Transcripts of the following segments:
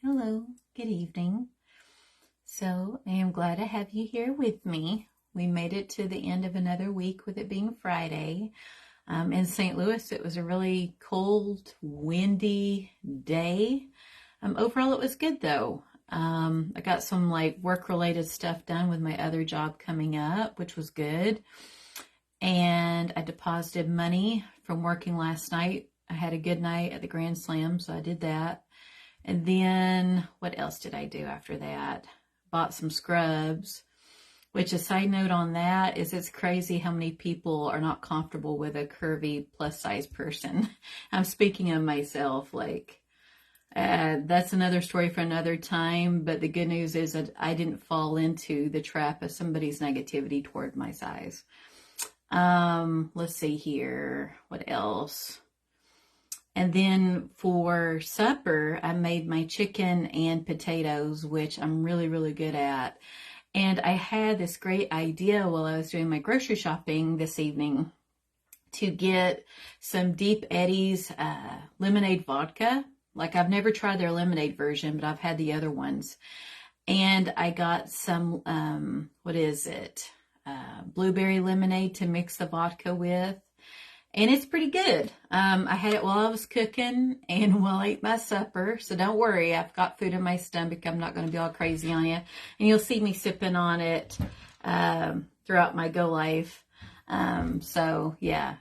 Hello, good evening. So I am glad to have you here with me. We made it to the end of another week with it being Friday. In St. Louis, it was a really cold, windy day. Overall, it was good though. I got some like work related stuff done with my other job coming up, which was good. And I deposited money from working last night. I had a good night at the Grand Slam, so I did that. And then what else did I do after that? Bought some scrubs, which a side note on that is it's crazy how many people are not comfortable with a curvy plus size person. I'm speaking of myself, that's another story for another time. But the good news is that I didn't fall into the trap of somebody's negativity toward my size. Let's see here. What else? And then for supper, I made my chicken and potatoes, which I'm really, really good at. And I had this great idea while I was doing my grocery shopping this evening to get some Deep Eddy's lemonade vodka. Like I've never tried their lemonade version, but I've had the other ones. And I got some, blueberry lemonade to mix the vodka with. And it's pretty good. I had it while I was cooking and while I ate my supper. So don't worry, I've got food in my stomach. I'm not going to be all crazy on you. And you'll see me sipping on it throughout my Go Life. So yeah.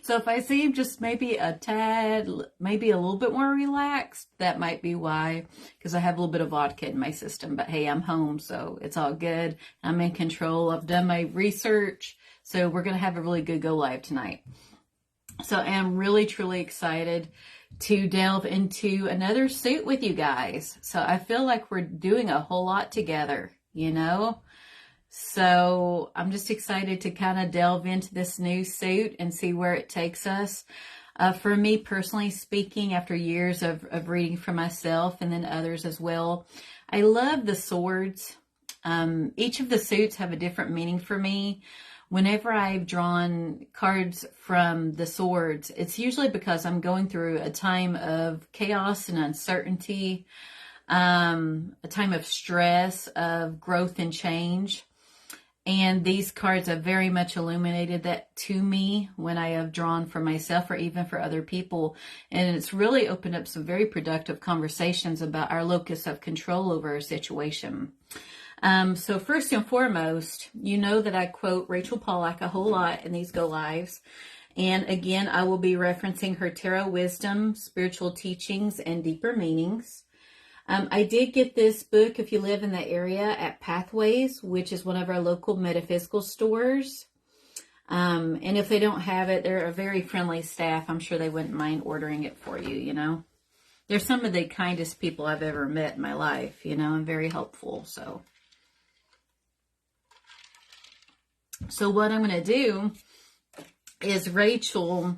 So if I seem just maybe a tad, maybe a little bit more relaxed, that might be why, because I have a little bit of vodka in my system. But hey, I'm home, so it's all good. I'm in control. I've done my research. So we're going to have a really good Go Live tonight. So I am really, truly excited to delve into another suit with you guys. So I feel like we're doing a whole lot together, you know? So I'm just excited to kind of delve into this new suit and see where it takes us. For me, personally speaking, after years of reading for myself and then others as well, I love the swords. Each of the suits have a different meaning for me. Whenever I've drawn cards from the swords, it's usually because I'm going through a time of chaos and uncertainty, a time of stress, of growth and change. And these cards have very much illuminated that to me when I have drawn for myself or even for other people. And it's really opened up some very productive conversations about our locus of control over a situation. So first and foremost, you know that I quote Rachel Pollack a whole lot in these Go Lives. And again, I will be referencing her Tarot Wisdom, Spiritual Teachings, and Deeper Meanings. I did get this book, if you live in the area, at Pathways, which is one of our local metaphysical stores. And if they don't have it, they're a very friendly staff. I'm sure they wouldn't mind ordering it for you, you know. They're some of the kindest people I've ever met in my life, you know, and very helpful, So what I'm going to do is Rachel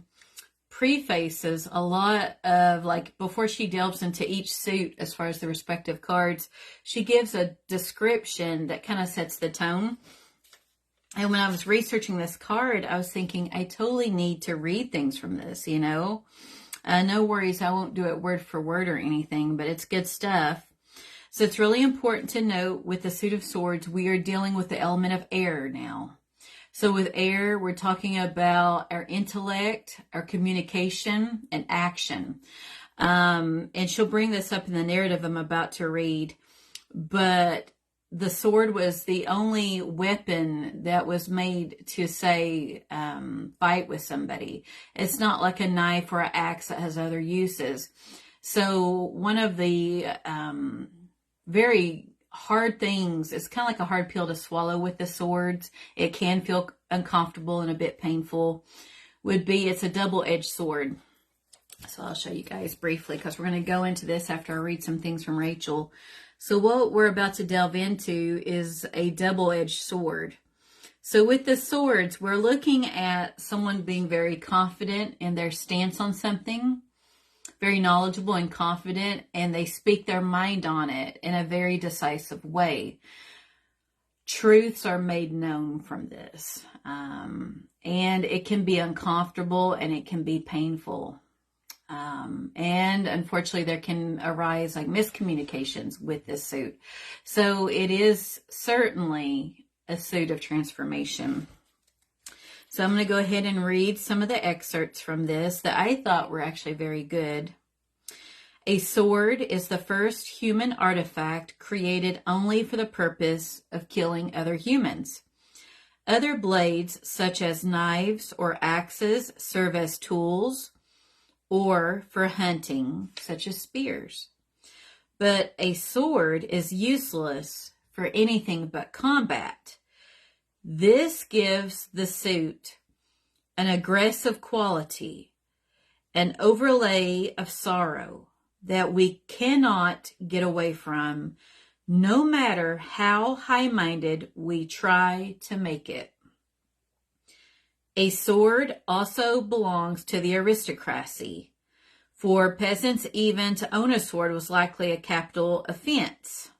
prefaces a lot of, like, before she delves into each suit as far as the respective cards, she gives a description that kind of sets the tone. And when I was researching this card, I was thinking, I totally need to read things from this, you know. No worries, I won't do it word for word or anything, but it's good stuff. So it's really important to note with the Suit of Swords, we are dealing with the element of air now. So with air, we're talking about our intellect, our communication, and action. And she'll bring this up in the narrative I'm about to read. But the sword was the only weapon that was made to, say, fight with somebody. It's not like a knife or an axe that has other uses. So one of the very hard things, it's kind of like a hard pill to swallow with the swords. It can feel uncomfortable and a bit painful. Would be, it's a double-edged sword. So I'll show you guys briefly because we're going to go into this after I read some things from Rachel. So what we're about to delve into is a double-edged sword. So with the swords, we're looking at someone being very confident in their stance on something, very knowledgeable and confident, and they speak their mind on it in a very decisive way. Truths are made known from this, and it can be uncomfortable and it can be painful. And unfortunately, there can arise like miscommunications with this suit. So it is certainly a suit of transformation. So I'm going to go ahead and read some of the excerpts from this that I thought were actually very good. A sword is the first human artifact created only for the purpose of killing other humans. Other blades, such as knives or axes, serve as tools or for hunting, such as spears. But a sword is useless for anything but combat. This gives the suit an aggressive quality, an overlay of sorrow that we cannot get away from, no matter how high-minded we try to make it. A sword also belongs to the aristocracy. For peasants, even to own a sword was likely a capital offense.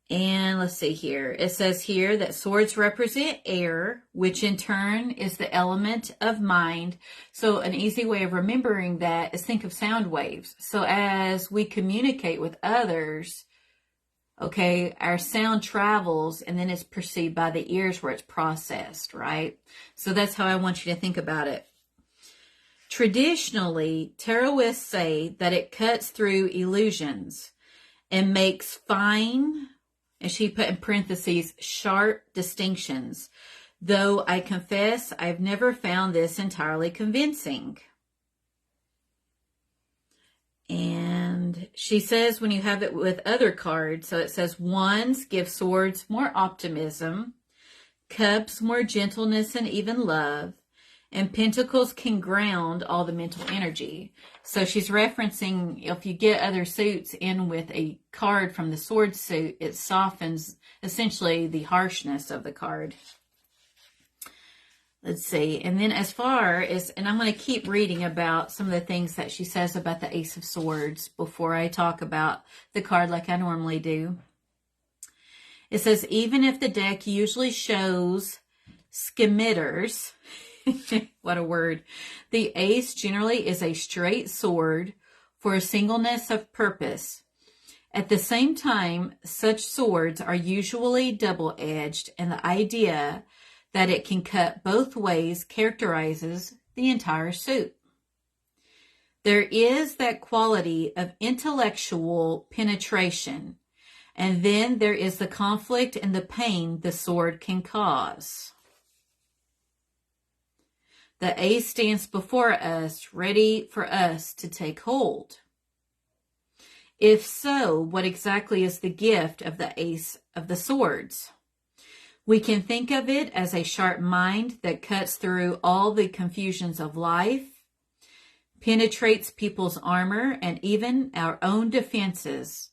And let's see here. It says here that swords represent air, which in turn is the element of mind. So an easy way of remembering that is think of sound waves. So as we communicate with others, okay, our sound travels and then it's perceived by the ears where it's processed, right? So that's how I want you to think about it. Traditionally, taroists say that it cuts through illusions and makes fine, and she put in parentheses, sharp distinctions, though I confess I've never found this entirely convincing. And she says when you have it with other cards, so it says wands give swords more optimism, cups more gentleness and even love, and pentacles can ground all the mental energy. So she's referencing if you get other suits in with a card from the sword suit, it softens essentially the harshness of the card. Let's see. And then as far as, and I'm going to keep reading about some of the things that she says about the Ace of Swords before I talk about the card like I normally do. It says, even if the deck usually shows scimitars, what a word, the ace generally is a straight sword for a singleness of purpose. At the same time, such swords are usually double-edged, and the idea that it can cut both ways characterizes the entire suit. There is that quality of intellectual penetration, and then there is the conflict and the pain the sword can cause. The ace stands before us, ready for us to take hold. If so, what exactly is the gift of the Ace of the Swords? We can think of it as a sharp mind that cuts through all the confusions of life, penetrates people's armor and even our own defenses.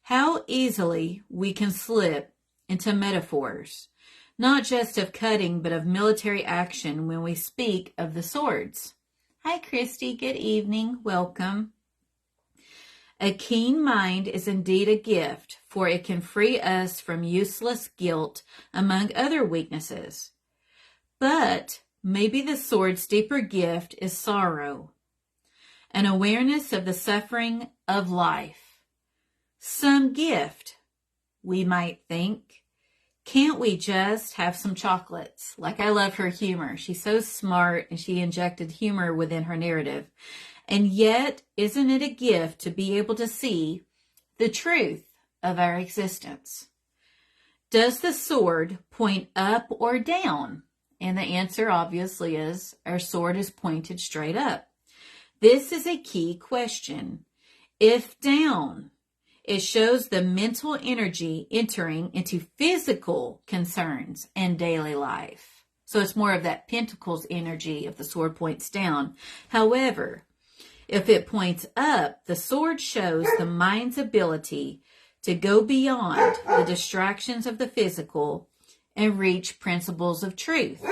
How easily we can slip into metaphors, not just of cutting, but of military action when we speak of the swords. Hi, Christy. Good evening. Welcome. A keen mind is indeed a gift, for it can free us from useless guilt, among other weaknesses. But maybe the sword's deeper gift is sorrow, an awareness of the suffering of life. Some gift, we might think. Can't we just have some chocolates? Like, I love her humor. She's so smart, and she injected humor within her narrative. And yet, isn't it a gift to be able to see the truth of our existence? Does the sword point up or down? And the answer obviously is our sword is pointed straight up. This is a key question. If down, it shows the mental energy entering into physical concerns and daily life. So it's more of that pentacles energy if the sword points down. However, if it points up, the sword shows the mind's ability to go beyond the distractions of the physical and reach principles of truth.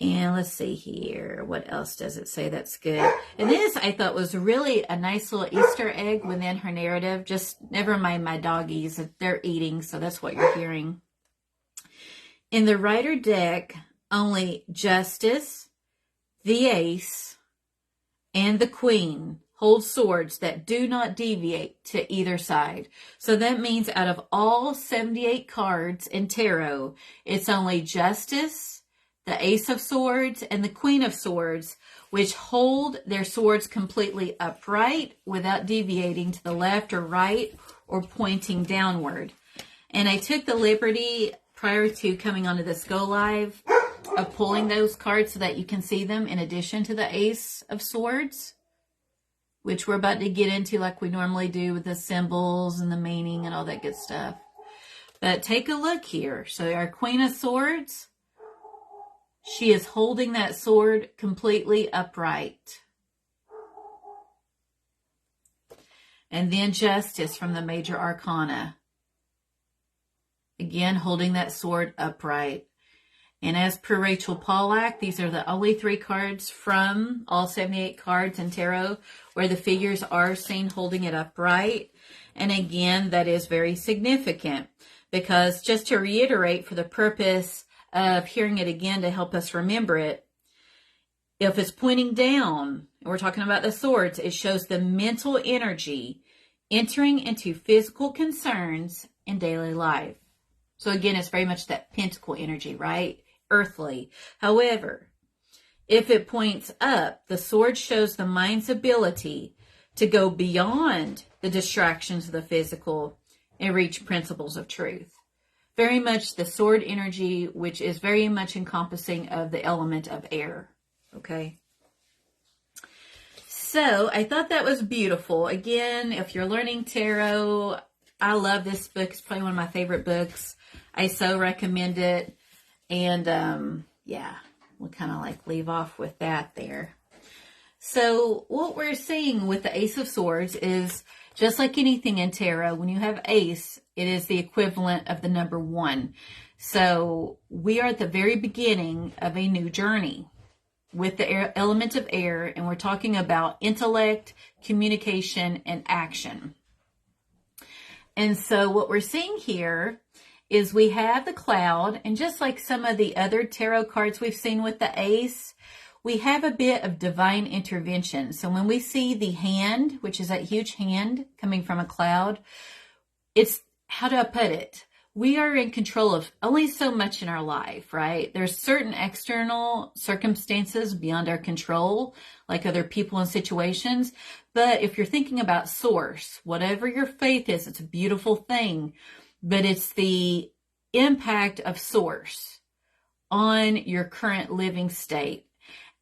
And let's see here. What else does it say that's good? And this I thought was really a nice little Easter egg within her narrative. Just never mind my doggies. They're eating, so that's what you're hearing. In the Rider deck, only Justice, the Ace, and the Queen hold swords that do not deviate to either side. So that means out of all 78 cards in tarot, it's only Justice, the Ace of Swords, and the Queen of Swords, which hold their swords completely upright without deviating to the left or right or pointing downward. And I took the liberty prior to coming onto this Go Live of pulling those cards so that you can see them in addition to the Ace of Swords, which we're about to get into like we normally do with the symbols and the meaning and all that good stuff. But take a look here. So our Queen of Swords, she is holding that sword completely upright. And then Justice from the Major Arcana. Again, holding that sword upright. And as per Rachel Pollack, these are the only 3 cards from all 78 cards in tarot where the figures are seen holding it upright. And again, that is very significant because just to reiterate for the purpose of hearing it again to help us remember it, if it's pointing down, and we're talking about the swords, it shows the mental energy entering into physical concerns in daily life. So again, it's very much that pentacle energy, right? Earthly. However, if it points up, the sword shows the mind's ability to go beyond the distractions of the physical and reach principles of truth. Very much the sword energy, which is very much encompassing of the element of air. Okay. So I thought that was beautiful. Again, if you're learning tarot, I love this book. It's probably one of my favorite books. I so recommend it. And yeah, we'll kind of like leave off with that there. So what we're seeing with the Ace of Swords is just like anything in tarot, when you have ace, it is the equivalent of the number 1. So we are at the very beginning of a new journey with the element of air, and we're talking about intellect, communication, and action. And so what we're seeing here is we have the Cloud, and just like some of the other tarot cards we've seen with the Ace, we have a bit of divine intervention. So when we see the hand, which is that huge hand coming from a cloud, it's, how do I put it? We are in control of only so much in our life, right? There's certain external circumstances beyond our control, like other people and situations. But if you're thinking about source, whatever your faith is, it's a beautiful thing. But it's the impact of source on your current living state.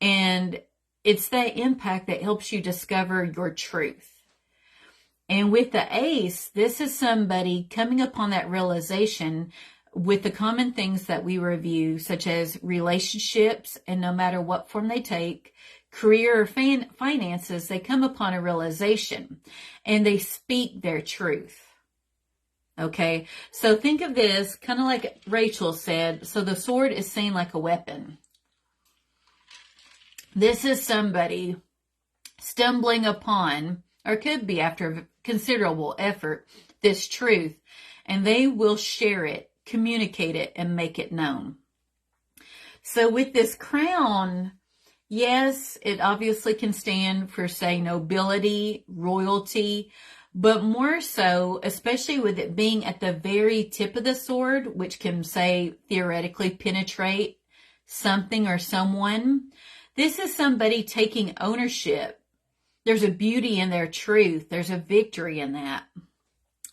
And it's that impact that helps you discover your truth. And with the Ace, this is somebody coming upon that realization with the common things that we review, such as relationships, and no matter what form they take, career or finances, they come upon a realization and they speak their truth. Okay, so think of this kind of like Rachel said. So the sword is seen like a weapon. This is somebody stumbling upon, or could be after considerable effort, this truth, and they will share it, communicate it, and make it known. So with this crown, yes, it obviously can stand for, say, nobility, royalty, but more so, especially with it being at the very tip of the sword, which can, say, theoretically penetrate something or someone, this is somebody taking ownership. There's a beauty in their truth. There's a victory in that.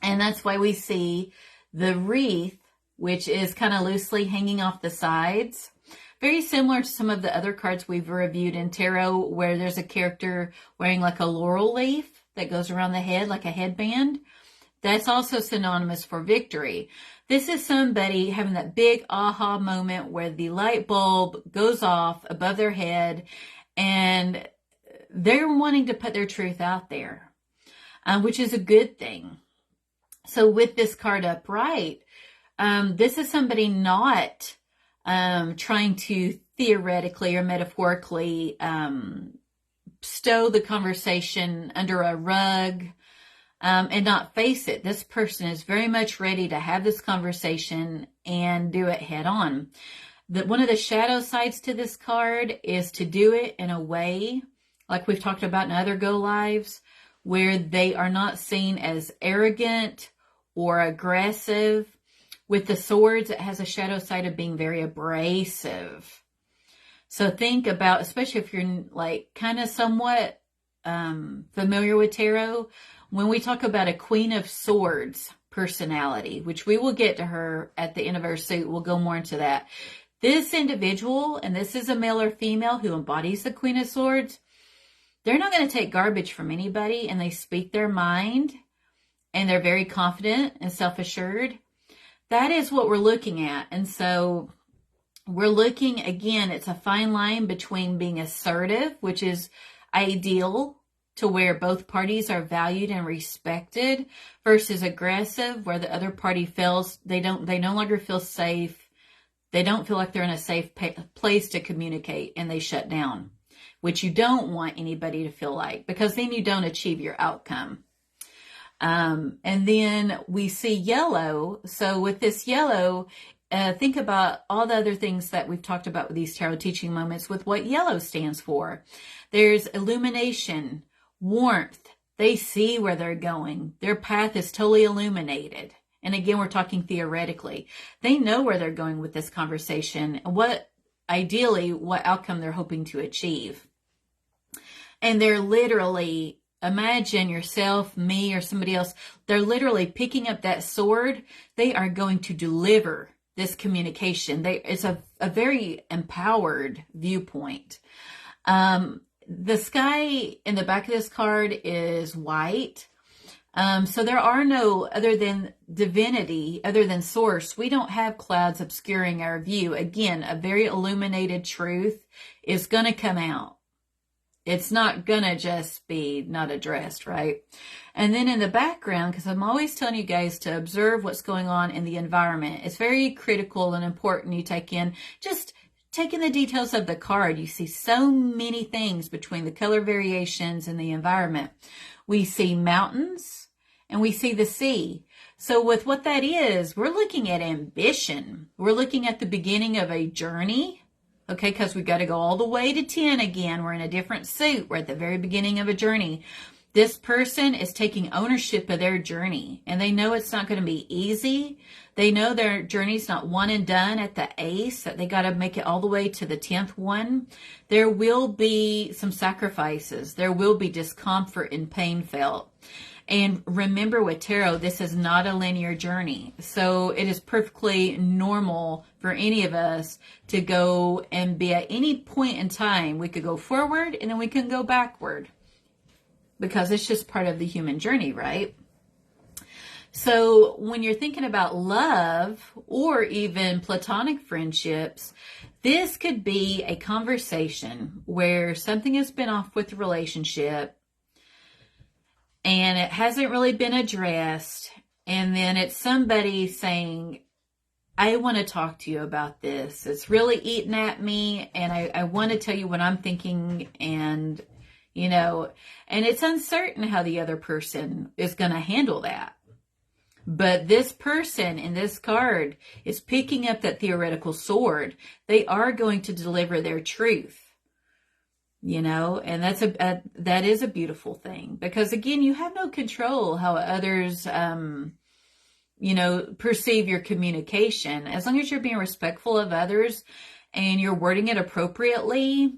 And that's why we see the wreath, which is kind of loosely hanging off the sides. Very similar to some of the other cards we've reviewed in tarot, where there's a character wearing like a laurel leaf that goes around the head like a headband. That's also synonymous for victory. This is somebody having that big aha moment where the light bulb goes off above their head and they're wanting to put their truth out there, which is a good thing. So with this card upright, this is somebody not trying to theoretically or metaphorically stow the conversation under a rug and not face it. This person is very much ready to have this conversation and do it head on. One of the shadow sides to this card is to do it in a way like we've talked about in other go lives, where they are not seen as arrogant or aggressive. With the swords, it has a shadow side of being very abrasive. So think about, especially if you're like kind of somewhat familiar with tarot, when we talk about a Queen of Swords personality, which we will get to her at the end of our suit, we'll go more into that. This individual, and this is a male or female who embodies the Queen of Swords, they're not going to take garbage from anybody, and they speak their mind, and they're very confident and self-assured. That is what we're looking at. And so we're looking, again, it's a fine line between being assertive, which is ideal to where both parties are valued and respected, versus aggressive, where the other party feels they no longer feel safe. They don't feel like they're in a safe place to communicate, and they shut down, which you don't want anybody to feel like, because then you don't achieve your outcome. And then we see yellow. So with this yellow, think about all the other things that we've talked about with these tarot teaching moments with what yellow stands for. There's illumination, warmth. They see where they're going. Their path is totally illuminated. And again, we're talking theoretically. They know where they're going with this conversation, ideally, what outcome they're hoping to achieve. And they're literally, imagine yourself, me, or somebody else, they're literally picking up that sword. They are going to deliver this communication. It's a very empowered viewpoint. The sky in the back of this card is white. So there are no, other than divinity, other than source, we don't have clouds obscuring our view. Again, a very illuminated truth is going to come out. It's not going to just be not addressed, right? And then in the background, because I'm always telling you guys to observe what's going on in the environment. It's very critical and important you take in, just taking the details of the card. You see so many things between the color variations and the environment. We see mountains and we see the sea. So with what that is, we're looking at ambition. We're looking at the beginning of a journey. Okay, because we've got to go all the way to 10 again. We're in a different suit. We're at the very beginning of a journey. This person is taking ownership of their journey, and they know it's not going to be easy. They know their journey's not one and done at the ace, that they got to make it all the way to the 10th one. There will be some sacrifices. There will be discomfort and pain felt. And remember, with tarot, this is not a linear journey. So it is perfectly normal for any of us to go and be at any point in time. We could go forward and then we can go backward, because it's just part of the human journey, right? So when you're thinking about love or even platonic friendships, this could be a conversation where something has been off with the relationship and it hasn't really been addressed. And then it's somebody saying, I want to talk to you about this. It's really eating at me, and I want to tell you what I'm thinking, and and it's uncertain how the other person is going to handle that. But this person in this card is picking up that theoretical sword. They are going to deliver their truth, and that is a beautiful thing, because again, you have no control how others, perceive your communication. As long as you're being respectful of others and you're wording it appropriately,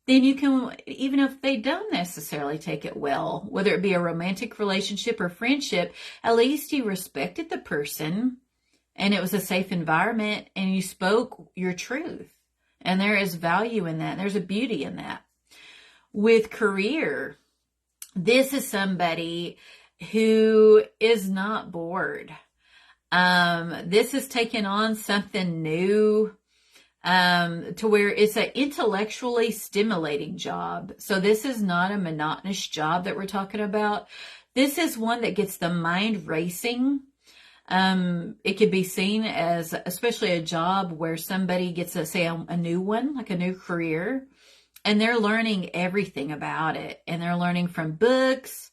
then you can, even if they don't necessarily take it well, whether it be a romantic relationship or friendship, at least you respected the person and it was a safe environment and you spoke your truth. And there is value in that. There's a beauty in that. With career, this is somebody who is not bored. This is taking on something new, to where it's an intellectually stimulating job. So this is not a monotonous job that we're talking about. This is one that gets the mind racing. It could be seen as especially a job where somebody gets a new one, like a new career, and they're learning everything about it. And they're learning from books,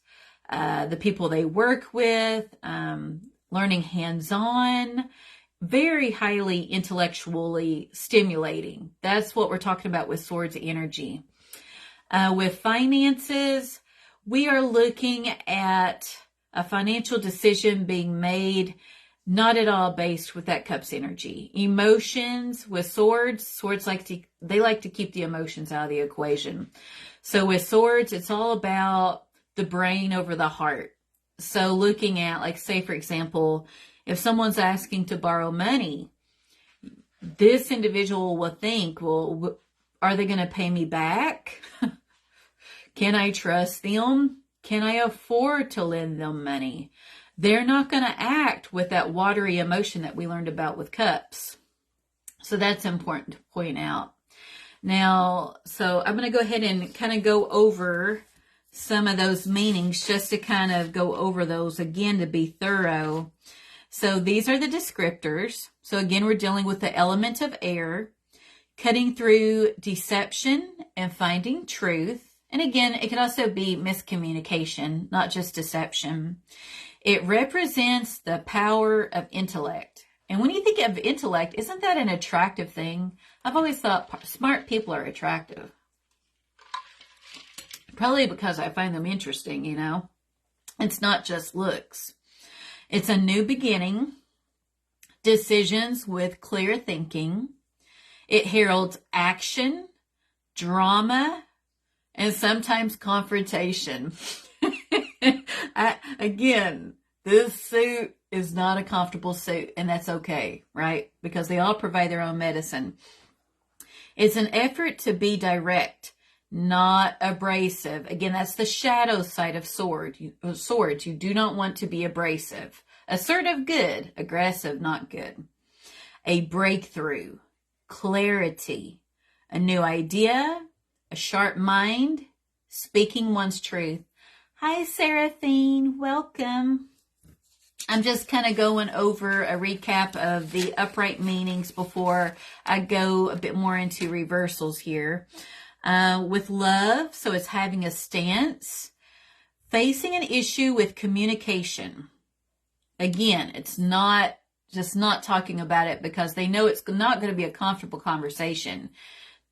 the people they work with, learning hands-on, very highly intellectually stimulating. That's what we're talking about with swords energy. With finances, we are looking at a financial decision being made, not at all based with that Cups energy. Emotions with swords like to keep the emotions out of the equation. So with swords, it's all about the brain over the heart. So looking at, like, say, for example, if someone's asking to borrow money, this individual will think, well, are they going to pay me back? Can I trust them? Can I afford to lend them money? They're not going to act with that watery emotion that we learned about with Cups. So that's important to point out. Now, so I'm going to go ahead and kind of go over some of those meanings, just to kind of go over those again to be thorough. So these are the descriptors. So again, we're dealing with the element of air, cutting through deception and finding truth. And again, it could also be miscommunication, not just deception. It represents the power of intellect. And when you think of intellect, isn't that an attractive thing? I've always thought smart people are attractive. Probably because I find them interesting, you know. It's not just looks. It's a new beginning, decisions with clear thinking. It heralds action, drama, and sometimes confrontation. Again, this suit is not a comfortable suit, and that's okay, right? Because they all provide their own medicine. It's an effort to be direct, not abrasive. Again, that's the shadow side of swords. You do not want to be abrasive. Assertive, good. Aggressive, not good. A breakthrough, clarity, a new idea, a sharp mind, speaking one's truth. Hi, Seraphine. Welcome. I'm just kind of going over a recap of the upright meanings before I go a bit more into reversals here. With love, so it's having a stance, facing an issue with communication. Again, it's not just not talking about it because they know it's not going to be a comfortable conversation.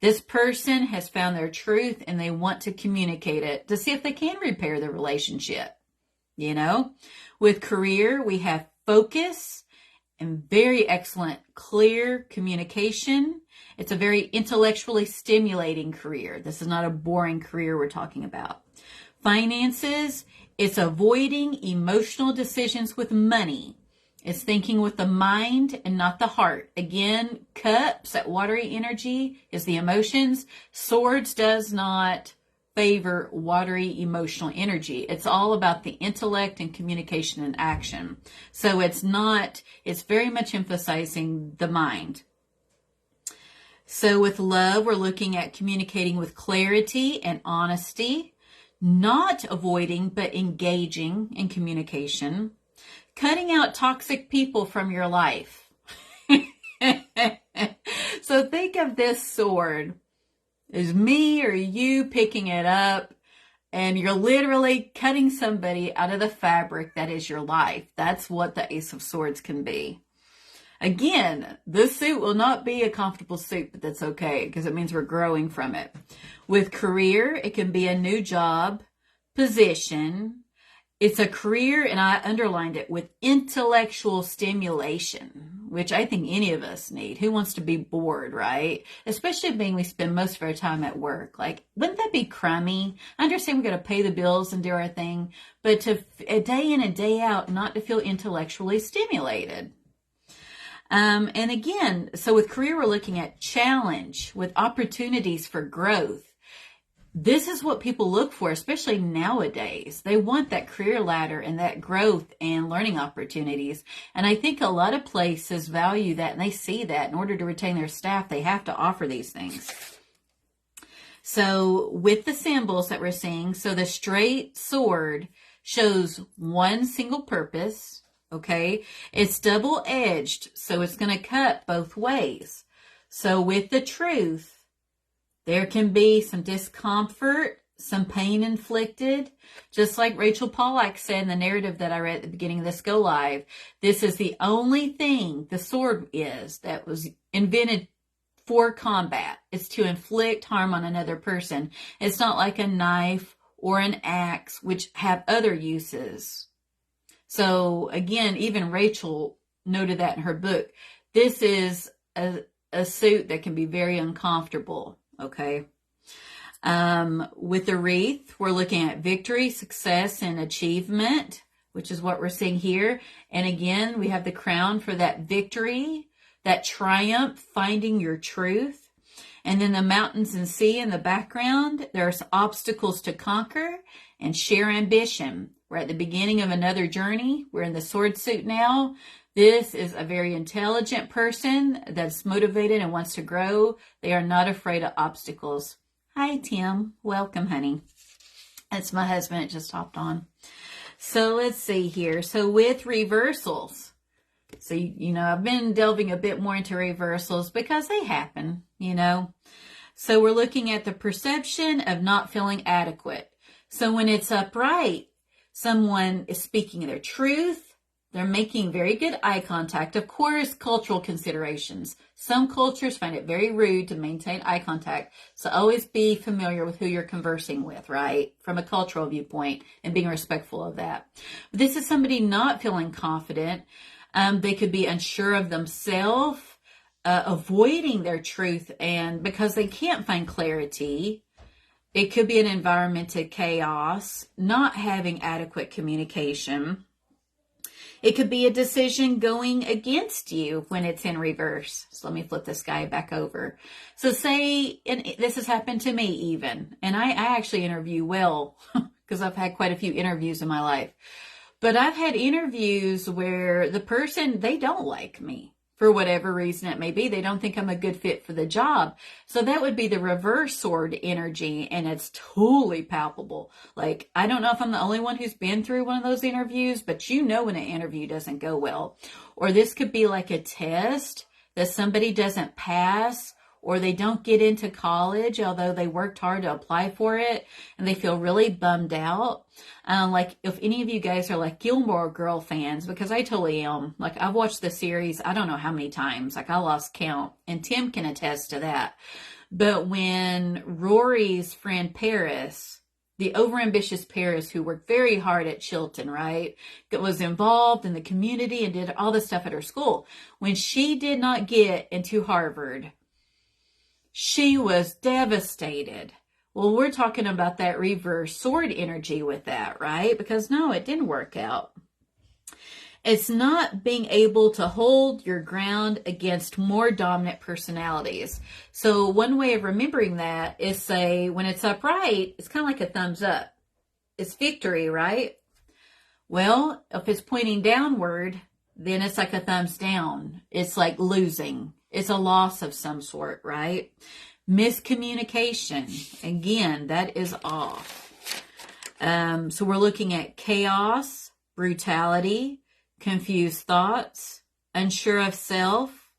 This person has found their truth and they want to communicate it to see if they can repair the relationship. You know, with career, we have focus and very excellent, clear communication. It's a very intellectually stimulating career. This is not a boring career we're talking about. Finances, it's avoiding emotional decisions with money. It's thinking with the mind and not the heart. Again, Cups, that watery energy, is the emotions. Swords does not favor watery emotional energy. It's all about the intellect and communication and action. So it's very much emphasizing the mind. So with love, we're looking at communicating with clarity and honesty, not avoiding, but engaging in communication, cutting out toxic people from your life. So think of this sword as me or you picking it up, and you're literally cutting somebody out of the fabric that is your life. That's what the Ace of Swords can be. Again, this suit will not be a comfortable suit, but that's okay because it means we're growing from it. With career, it can be a new job, position. It's a career, and I underlined it, with intellectual stimulation, which I think any of us need. Who wants to be bored, right? Especially being we spend most of our time at work. Like, wouldn't that be crummy? I understand we got to pay the bills and do our thing, but to a day in and day out, not to feel intellectually stimulated. And again, so with career, we're looking at challenge with opportunities for growth. This is what people look for, especially nowadays. They want that career ladder and that growth and learning opportunities. And I think a lot of places value that, and they see that in order to retain their staff, they have to offer these things. So with the symbols that we're seeing, so the straight sword shows one single purpose. Okay, it's double-edged, so it's going to cut both ways. So with the truth, there can be some discomfort, some pain inflicted. Just like Rachel Pollack said in the narrative that I read at the beginning of this go live, this is the only thing the sword is that was invented for combat. It's to inflict harm on another person. It's not like a knife or an axe, which have other uses. So again, even Rachel noted that in her book. This is a suit that can be very uncomfortable, okay? With the wreath, we're looking at victory, success, and achievement, which is what we're seeing here. And again, we have the crown for that victory, that triumph, finding your truth. And then the mountains and sea in the background, there's obstacles to conquer and share ambition. We're at the beginning of another journey. We're in the sword suit now. This is a very intelligent person that's motivated and wants to grow. They are not afraid of obstacles. Hi, Tim. Welcome, honey. That's my husband. It just hopped on. So let's see here. So with reversals, so, I've been delving a bit more into reversals because they happen, So we're looking at the perception of not feeling adequate. So when it's upright, someone is speaking their truth. They're making very good eye contact. Of course, cultural considerations. Some cultures find it very rude to maintain eye contact. So always be familiar with who you're conversing with, right? From a cultural viewpoint and being respectful of that. But this is somebody not feeling confident. They could be unsure of themselves, avoiding their truth, and because they can't find clarity. It could be an environment of chaos, not having adequate communication. It could be a decision going against you when it's in reverse. So let me flip this guy back over. So say, and this has happened to me even, and I actually interview well because I've had quite a few interviews in my life. But I've had interviews where the person, they don't like me for whatever reason it may be. They don't think I'm a good fit for the job. So that would be the reverse sword energy, and it's totally palpable. Like, I don't know if I'm the only one who's been through one of those interviews, but when an interview doesn't go well. Or this could be like a test that somebody doesn't pass, or they don't get into college, although they worked hard to apply for it, and they feel really bummed out. Like, if any of you guys are like Gilmore Girl fans, because I totally am. Like, I've watched the series, I don't know how many times. Like, I lost count, and Tim can attest to that. But when Rory's friend Paris, the overambitious Paris, who worked very hard at Chilton, right, that was involved in the community and did all this stuff at her school, when she did not get into Harvard, she was devastated. Well, we're talking about that reverse sword energy with that, right? Because no, it didn't work out. It's not being able to hold your ground against more dominant personalities. So one way of remembering that is, say, when it's upright, it's kind of like a thumbs up. It's victory, right? Well, if it's pointing downward, then it's like a thumbs down. It's like losing. It's a loss of some sort, right? Miscommunication. Again, that is off. So we're looking at chaos, brutality, confused thoughts, unsure of self.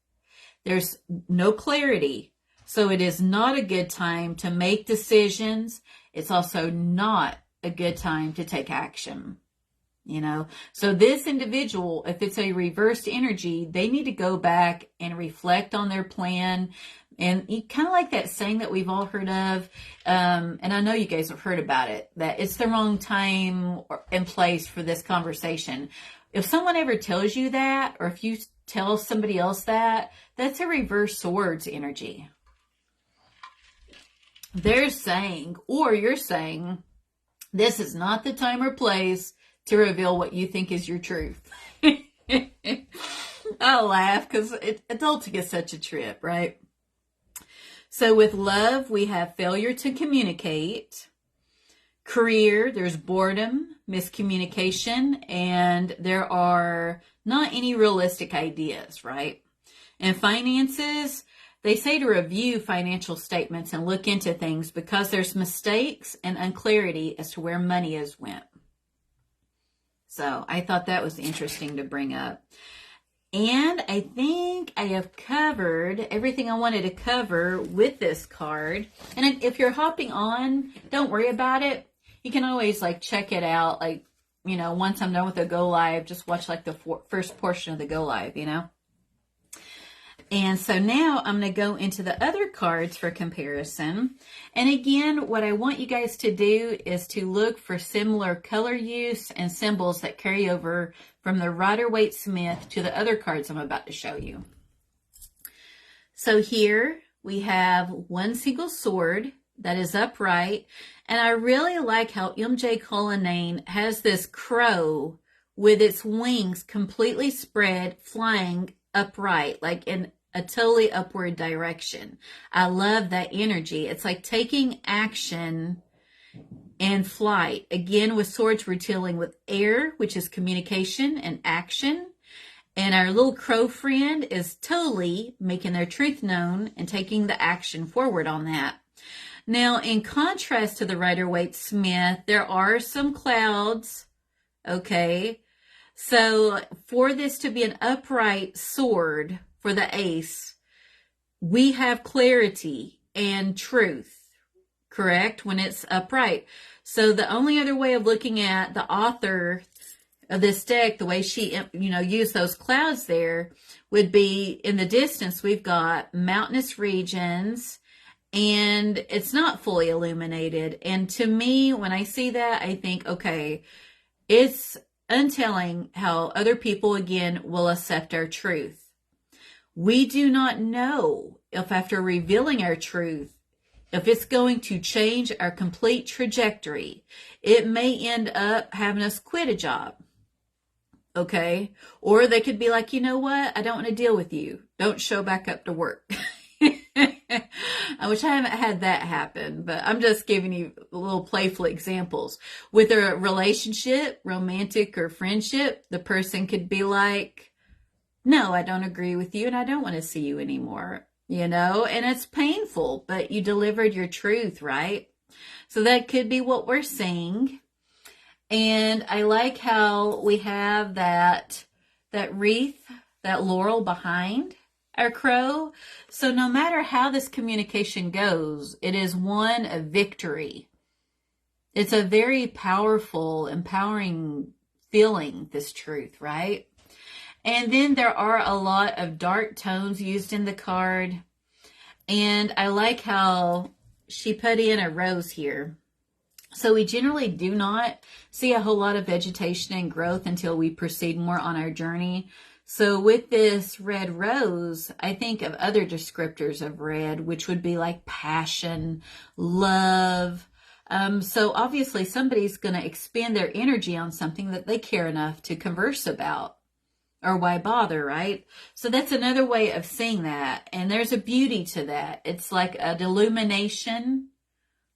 There's no clarity. So it is not a good time to make decisions. It's also not a good time to take action. So this individual, if it's a reversed energy, they need to go back and reflect on their plan. And kind of like that saying that we've all heard of, and I know you guys have heard about it, that it's the wrong time and place for this conversation. If someone ever tells you that, or if you tell somebody else that, that's a reverse swords energy. They're saying, or you're saying, this is not the time or place to reveal what you think is your truth. I laugh because adulting is such a trip, right? So with love, we have failure to communicate. Career, there's boredom, miscommunication, and there are not any realistic ideas, right? And finances, they say to review financial statements and look into things because there's mistakes and unclarity as to where money has went. So I thought that was interesting to bring up. And I think I have covered everything I wanted to cover with this card. And if you're hopping on, don't worry about it. You can always check it out. Once I'm done with the go live, just watch the first portion of the go live, And so now I'm going to go into the other cards for comparison. And again, what I want you guys to do is to look for similar color use and symbols that carry over from the Rider-Waite-Smith to the other cards I'm about to show you. So here we have one single sword that is upright. And I really like how M.J. Cullinane has this crow with its wings completely spread, flying upright, like in a totally upward direction. I love that energy. It's like taking action and flight. Again, with swords, we're dealing with air, which is communication and action. And our little crow friend is totally making their truth known and taking the action forward on that. Now, in contrast to the Rider-Waite-Smith, there are some clouds, okay? So for this to be an upright sword for the ace, we have clarity and truth, correct, when it's upright. So the only other way of looking at the author of this deck, the way she, used those clouds there, would be in the distance, we've got mountainous regions, and it's not fully illuminated. And to me, when I see that, I think, okay, it's untelling how other people, again, will accept our truth. We do not know if after revealing our truth, if it's going to change our complete trajectory. It may end up having us quit a job. Okay? Or they could be like, you know what? I don't want to deal with you. Don't show back up to work. I wish I haven't had that happen, but I'm just giving you little playful examples. With a relationship, romantic or friendship, the person could be like, no, I don't agree with you and I don't want to see you anymore, and it's painful, but you delivered your truth, right? So that could be what we're seeing. And I like how we have that wreath, that laurel behind our crow. So no matter how this communication goes, it is one of victory. It's a very powerful, empowering feeling, this truth, right? And then there are a lot of dark tones used in the card. And I like how she put in a rose here. So we generally do not see a whole lot of vegetation and growth until we proceed more on our journey. So with this red rose, I think of other descriptors of red, which would be like passion, love. So obviously somebody's going to expend their energy on something that they care enough to converse about. Or why bother, right? So that's another way of seeing that. And there's a beauty to that. It's like an illumination.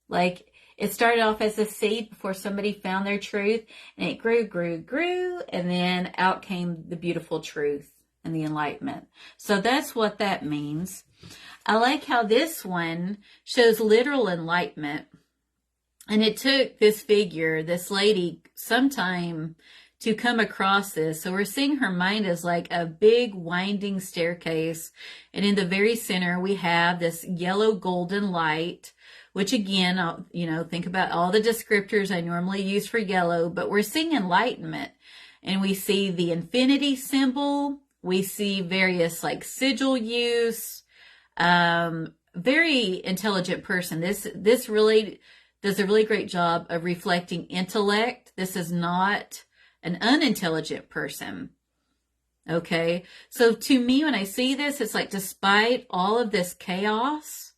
Like it started off as a seed before somebody found their truth. And it grew, and then out came the beautiful truth and the enlightenment. So that's what that means. I like how this one shows literal enlightenment. And it took this figure, this lady, sometime to come across this. So we're seeing her mind as like a big winding staircase. And in the very center, we have this yellow golden light, which again, think about all the descriptors I normally use for yellow, but we're seeing enlightenment. And we see the infinity symbol. We see various like sigil use. Very intelligent person. This really does a really great job of reflecting intellect. This is not an unintelligent person. Okay. So to me, when I see this, it's like, despite all of this chaos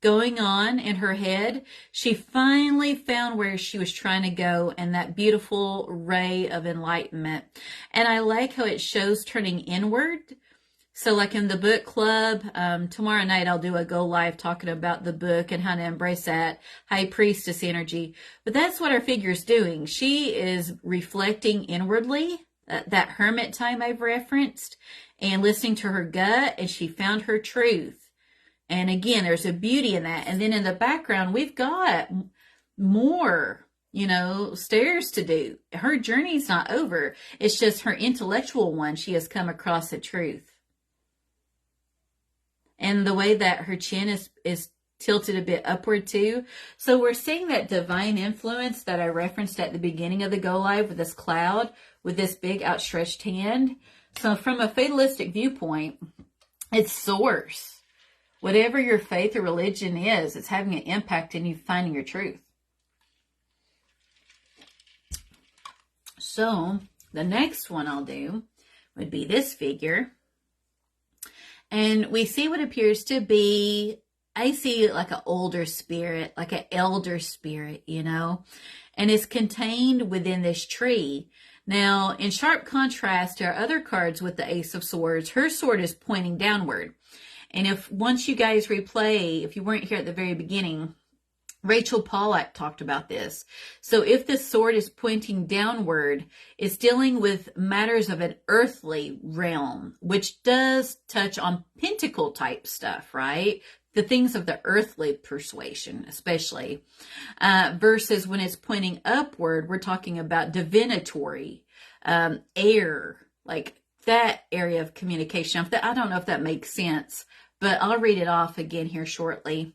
going on in her head, she finally found where she was trying to go and that beautiful ray of enlightenment. And I like how it shows turning inward. So like in the book club, tomorrow night I'll do a go live talking about the book and how to embrace that high priestess energy. But that's what our figure's doing. She is reflecting inwardly, that hermit time I've referenced, and listening to her gut, and she found her truth. And again, there's a beauty in that. And then in the background, we've got more, stairs to do. Her journey's not over. It's just her intellectual one. She has come across the truth. And the way that her chin is tilted a bit upward too. So we're seeing that divine influence that I referenced at the beginning of the Go Live with this cloud, with this big outstretched hand. So from a fatalistic viewpoint, It's source. Whatever your faith or religion is, it's having an impact in you finding your truth. So the next one I'll do would be this figure. And we see what appears to be, I see like an older spirit, like an elder spirit, you know, and it's contained within this tree. Now, in sharp contrast to our other cards with the Ace of Swords, her sword is pointing downward. And if once you guys replay, if you weren't here at the very beginning, Rachel Pollack talked about this. So if the sword is pointing downward, it's dealing with matters of an earthly realm, which does touch on pentacle type stuff, right? The things of the earthly persuasion, especially, versus when it's pointing upward, we're talking about divinatory, air, like that area of communication. I don't know if that makes sense, but I'll read it off again here shortly.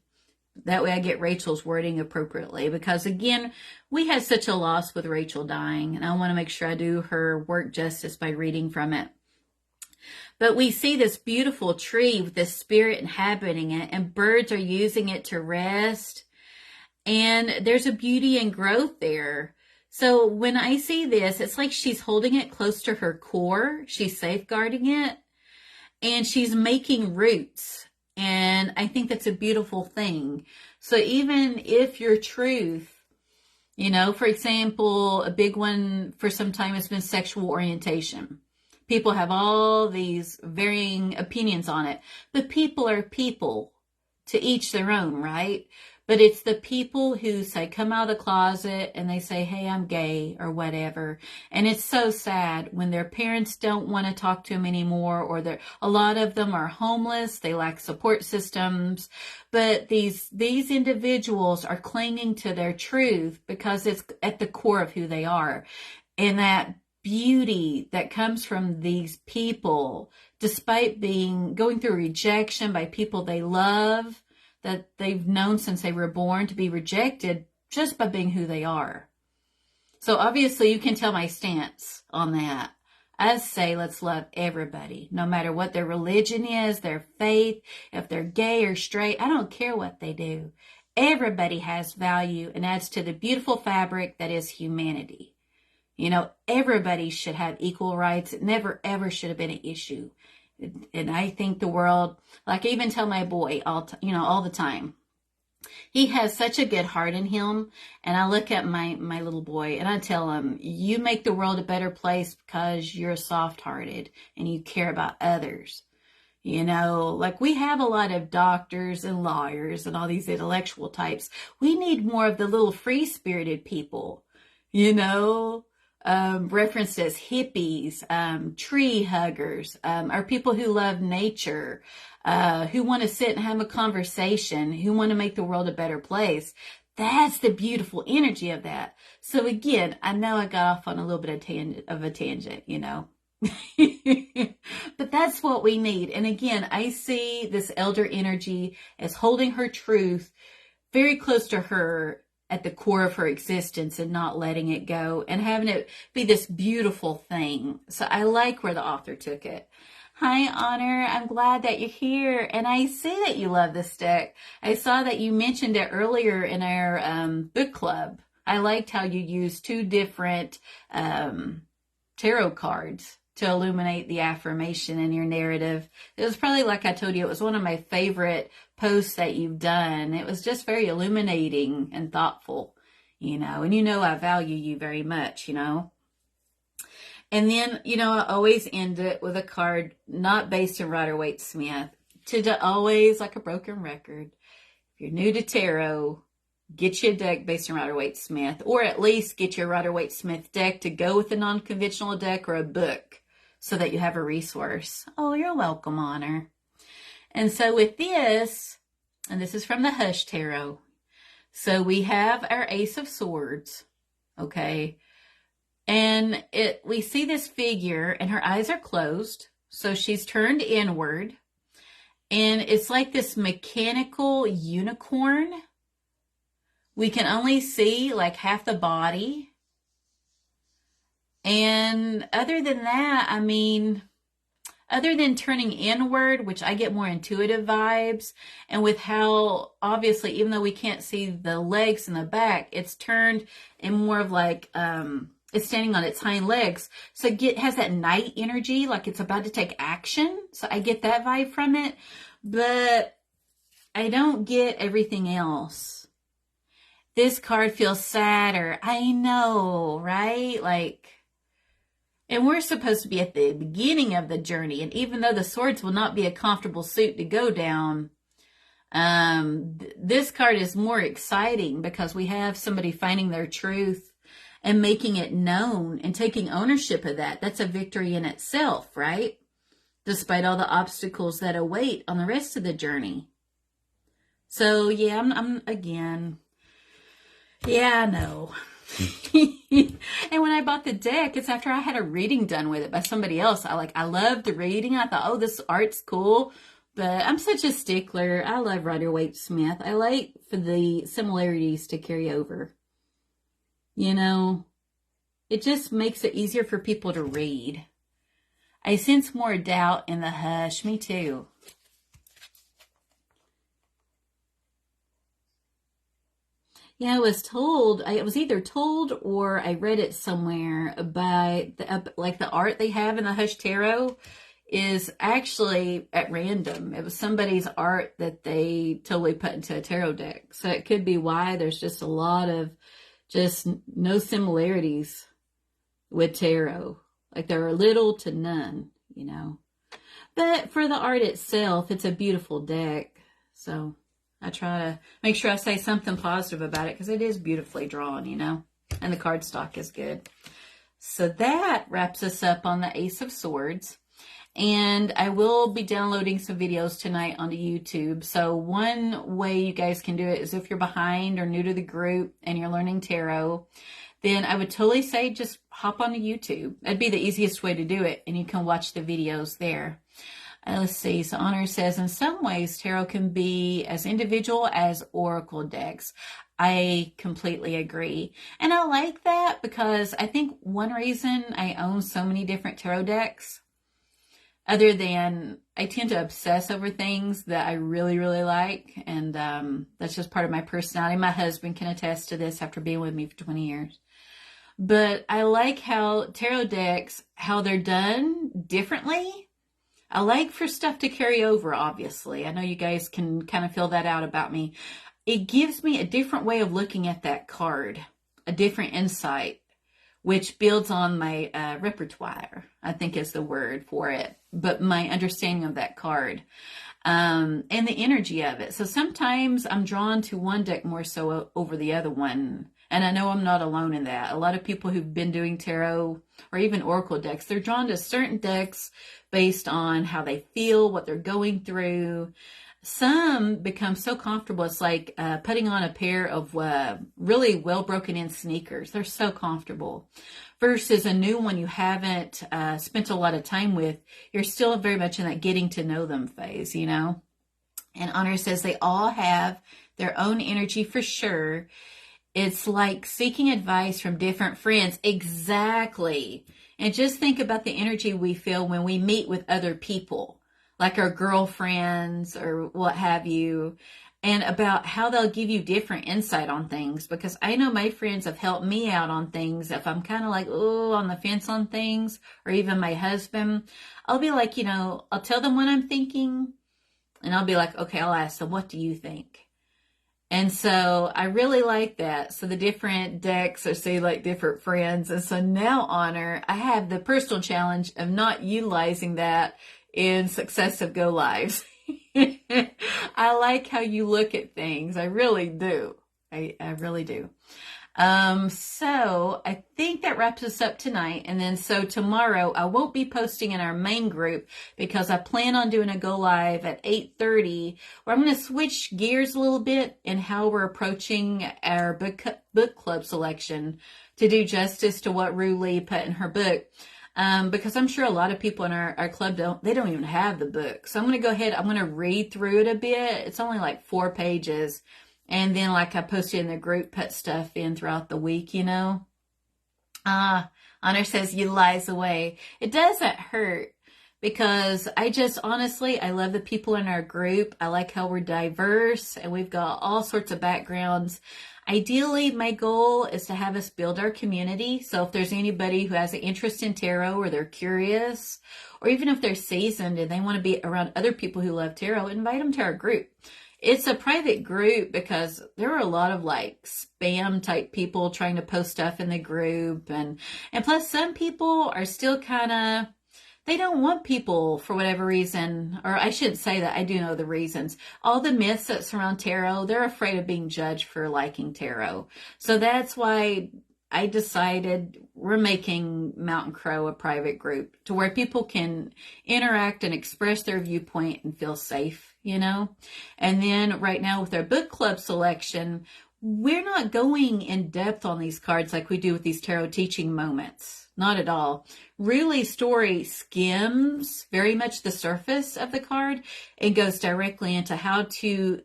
That way I get Rachel's wording appropriately, because again, we had such a loss with Rachel dying, and I want to make sure I do her work justice by reading from it. But we see this beautiful tree with the spirit inhabiting it, and birds are using it to rest, and there's a beauty and growth there. So when I see this, it's like she's holding it close to her core, she's safeguarding it, and she's making roots. And I think that's a beautiful thing. So even if your truth, you know, for example, a big one for some time has been sexual orientation. People have all these varying opinions on it, but people are people, to each their own, right? But it's the people who say, come out of the closet, and they say, hey, I'm gay or whatever. And it's so sad when their parents don't want to talk to them anymore, or a lot of them are homeless. They lack support systems. But these individuals are clinging to their truth because it's at the core of who they are. And that beauty that comes from these people, despite going through rejection by people they love, that they've known since they were born, to be rejected just by being who they are. So obviously you can tell my stance on that. I say let's love everybody, no matter what their religion is, their faith, if they're gay or straight, I don't care what they do. Everybody has value and adds to the beautiful fabric that is humanity. You know, everybody should have equal rights. It never, ever should have been an issue. And I think the world, like I even tell my boy all the time, he has such a good heart in him. And I look at my little boy and I tell him, you make the world a better place because you're soft-hearted and you care about others. You know, like we have a lot of doctors and lawyers and all these intellectual types. We need more of the little free-spirited people, you know, referenced as hippies, tree huggers, are people who love nature, who want to sit and have a conversation, who want to make the world a better place. That's the beautiful energy of that. So again, I know I got off on a little bit of a tangent, you know. But that's what we need. And again, I see this elder energy as holding her truth very close to her at the core of her existence and not letting it go and having it be this beautiful thing. So I like where the author took it. Hi, Honor. I'm glad that you're here. And I see that you love this deck. I saw that you mentioned it earlier in our book club. I liked how you used two different tarot cards to illuminate the affirmation in your narrative. It was probably, like I told you, it was one of my favorite posts that you've done. It was just very illuminating and thoughtful, you know, and you know I value you very much, you know. And then, you know, I always end it with a card not based in Rider-Waite-Smith. To always, like a broken record, if you're new to tarot, get you a deck based in Rider-Waite-Smith, or at least get your Rider-Waite-Smith deck to go with a non-conventional deck or a book, so that you have a resource. Oh, you're welcome, Honor. And so with this, and this is from the Hush Tarot. So we have our Ace of Swords, okay? And we see this figure, and her eyes are closed, so she's turned inward. And it's like this mechanical unicorn. We can only see like half the body. And other than that, I mean, other than turning inward, which I get more intuitive vibes, and with how obviously, even though we can't see the legs and the back, it's turned in more of like, it's standing on its hind legs. So it has that night energy, like it's about to take action. So I get that vibe from it, but I don't get everything else. This card feels sadder. I know, right? Like, and we're supposed to be at the beginning of the journey. And even though the swords will not be a comfortable suit to go down, this card is more exciting because we have somebody finding their truth and making it known and taking ownership of that. That's a victory in itself, right? Despite all the obstacles that await on the rest of the journey. So yeah, I'm again, yeah, I know. And when I bought the deck, it's after I had a reading done with it by somebody else. I loved the reading. I thought, oh, this art's cool. But I'm such a stickler. I love Rider-Waite-Smith. I like for the similarities to carry over. You know, it just makes it easier for people to read. I sense more doubt in the hush. Me too. Yeah, I was either told or I read it somewhere by the art they have in the Hush Tarot is actually at random. It was somebody's art that they totally put into a tarot deck. So it could be why there's just a lot of just no similarities with tarot. Like there are little to none, you know. But for the art itself, it's a beautiful deck. So I try to make sure I say something positive about it because it is beautifully drawn, you know, and the cardstock is good. So that wraps us up on the Ace of Swords. And I will be downloading some videos tonight onto YouTube. So one way you guys can do it is if you're behind or new to the group and you're learning tarot, then I would totally say just hop onto YouTube. That'd be the easiest way to do it. And you can watch the videos there. Let's see. So Honor says, in some ways, tarot can be as individual as oracle decks. I completely agree. And I like that because I think one reason I own so many different tarot decks, other than I tend to obsess over things that I really, really like. And that's just part of my personality. My husband can attest to this after being with me for 20 years. But I like how tarot decks, how they're done differently. I like for stuff to carry over, obviously. I know you guys can kind of feel that out about me. It gives me a different way of looking at that card, a different insight, which builds on my repertoire, I think is the word for it, but my understanding of that card and the energy of it. So sometimes I'm drawn to one deck more so over the other one. And I know I'm not alone in that. A lot of people who've been doing tarot or even oracle decks, they're drawn to certain decks based on how they feel, what they're going through. Some become so comfortable. It's like putting on a pair of really well broken in sneakers. They're so comfortable. Versus a new one you haven't spent a lot of time with. You're still very much in that getting to know them phase, you know. And Honor says they all have their own energy for sure. It's like seeking advice from different friends. Exactly. And just think about the energy we feel when we meet with other people, like our girlfriends or what have you, and about how they'll give you different insight on things. Because I know my friends have helped me out on things. If I'm kind of like, oh, on the fence on things, or even my husband, I'll be like, you know, I'll tell them what I'm thinking, and I'll be like, okay, I'll ask them, what do you think? And so I really like that. So the different decks are, say, like different friends. And so now, Honor, I have the personal challenge of not utilizing that in successive go lives. I like how you look at things. I really do. I really do. So I think that wraps us up tonight. And then so tomorrow I won't be posting in our main group because I plan on doing a go live at 8:30 where I'm going to switch gears a little bit in how we're approaching our book club selection to do justice to what Rue Lee put in her book. Because I'm sure a lot of people in our club don't even have the book. So I'm going to go ahead. I'm going to read through it a bit. It's only like 4 pages. And then, like I posted in the group, put stuff in throughout the week, you know. Honor says, utilize away. It doesn't hurt because I just honestly, I love the people in our group. I like how we're diverse and we've got all sorts of backgrounds. Ideally, my goal is to have us build our community. So if there's anybody who has an interest in tarot or they're curious, or even if they're seasoned and they want to be around other people who love tarot, invite them to our group. It's a private group because there are a lot of like spam type people trying to post stuff in the group. And plus some people are still kind of, they don't want people for whatever reason, or I shouldn't say that, I do know the reasons. All the myths that surround tarot, they're afraid of being judged for liking tarot. So that's why I decided we're making Mountain Crow a private group to where people can interact and express their viewpoint and feel safe, you know? And then right now with our book club selection, we're not going in depth on these cards like we do with these tarot teaching moments. Not at all. Really, story skims very much the surface of the card and goes directly into how to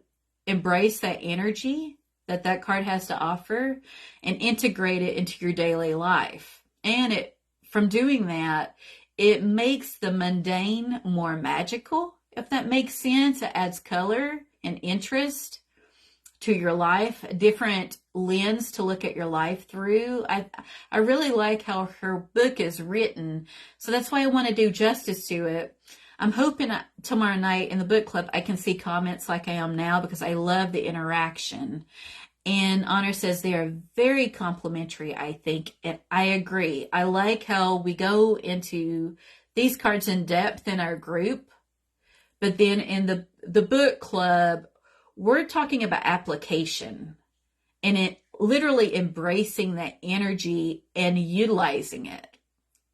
embrace that energy that that card has to offer and integrate it into your daily life. And from doing that, it makes the mundane more magical, if that makes sense. It adds color and interest to your life, a different lens to look at your life through. I really like how her book is written, so that's why I want to do justice to it. I'm hoping tomorrow night in the book club I can see comments like I am now because I love the interaction. And Honor says they are very complimentary, I think, and I agree. I like how we go into these cards in depth in our group, but then in the book club, we're talking about application and it literally embracing that energy and utilizing it,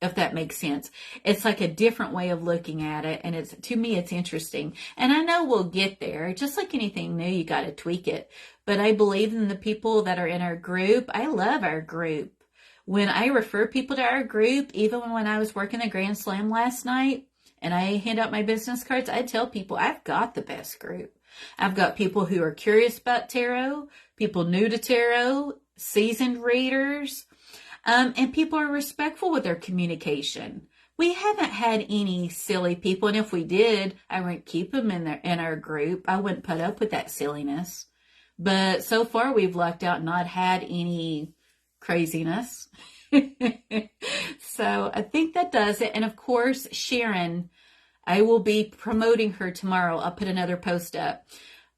if that makes sense. It's like a different way of looking at it. And to me, it's interesting. And I know we'll get there. Just like anything new, you got to tweak it. But I believe in the people that are in our group. I love our group. When I refer people to our group, even when I was working the Grand Slam last night and I hand out my business cards, I tell people I've got the best group. I've got people who are curious about tarot, people new to tarot, seasoned readers, and people are respectful with their communication. We haven't had any silly people, and if we did, I wouldn't keep them in our group. I wouldn't put up with that silliness. But so far, we've lucked out, not had any craziness. So I think that does it. And of course, Sharon, I will be promoting her tomorrow. I'll put another post up.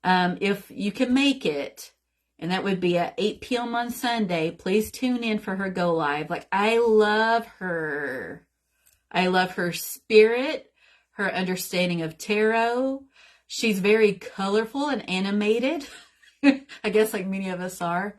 If you can make it, and that would be at 8 p.m. on Sunday, please tune in for her go live. Like, I love her. I love her spirit, her understanding of tarot. She's very colorful and animated. I guess like many of us are.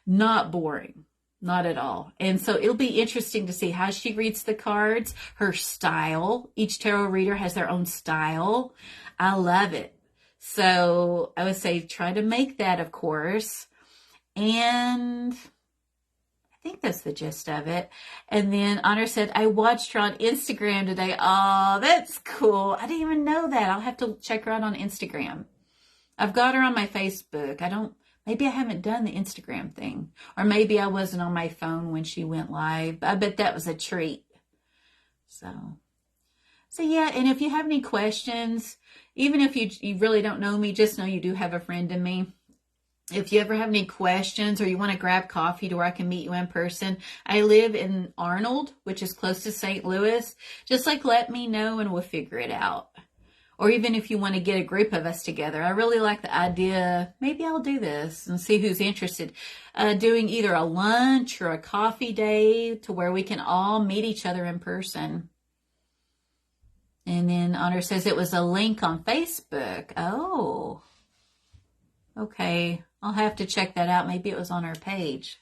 Not boring. Not at all. And so it'll be interesting to see how she reads the cards, her style. Each tarot reader has their own style. I love it. So I would say try to make that, of course. And I think that's the gist of it. And then Honor said, I watched her on Instagram today. Oh, that's cool. I didn't even know that. I'll have to check her out on Instagram. I've got her on my Facebook. Maybe I haven't done the Instagram thing. Or maybe I wasn't on my phone when she went live. I bet that was a treat. So yeah, and if you have any questions, even if you really don't know me, just know you do have a friend in me. If you ever have any questions or you want to grab coffee to where I can meet you in person, I live in Arnold, which is close to St. Louis. Just let me know and we'll figure it out. Or even if you want to get a group of us together. I really like the idea. Maybe I'll do this and see who's interested. Doing either a lunch or a coffee day to where we can all meet each other in person. And then Honor says it was a link on Facebook. Oh, okay. I'll have to check that out. Maybe it was on our page.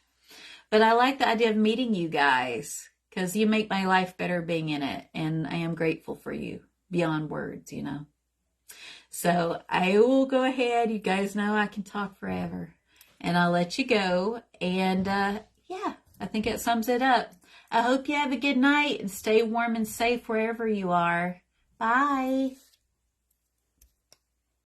But I like the idea of meeting you guys because you make my life better being in it. And I am grateful for you beyond words, you know. So I will go ahead. You guys know I can talk forever. And I'll let you go. And yeah, I think it sums it up. I hope you have a good night and stay warm and safe wherever you are. Bye.